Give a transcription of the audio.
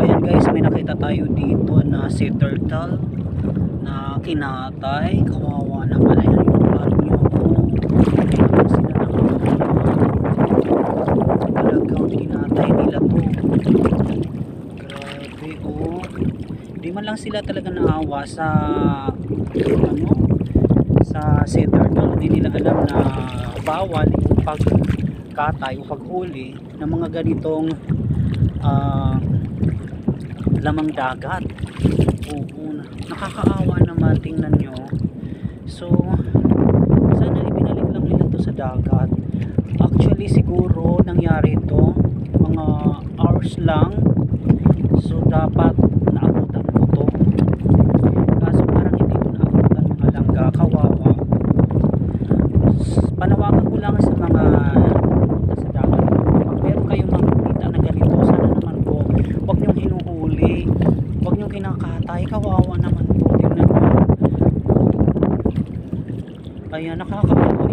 ayan guys, may nakita tayo dito na sea turtle na kinatay. Kawawa naman. Ayan yung plano nyo po. Sila talagang kinatay nila to. Grabe oh. Di man lang sila talaga naawa sa sa sea turtle. Hindi nila alam na bawal yung pagkatay o paghuli ng mga ganitong lamang dagat. Oo, nakakaawa naman, tingnan nyo. So sana ibinalik lang nila to sa dagat. Actually siguro nangyari ito mga hours lang, so dapat naabutan ko to, kaso parang hindi ko naabutan mga langga. Kawawa. Panawagan ko lang sa mga sa dagat, pag meron kayong makikita na ganito, sana naman po wag nyong hinuhuli, wag nyong kinakatay. Kawawa naman po, tingnan mo. Ayan, nakakaawa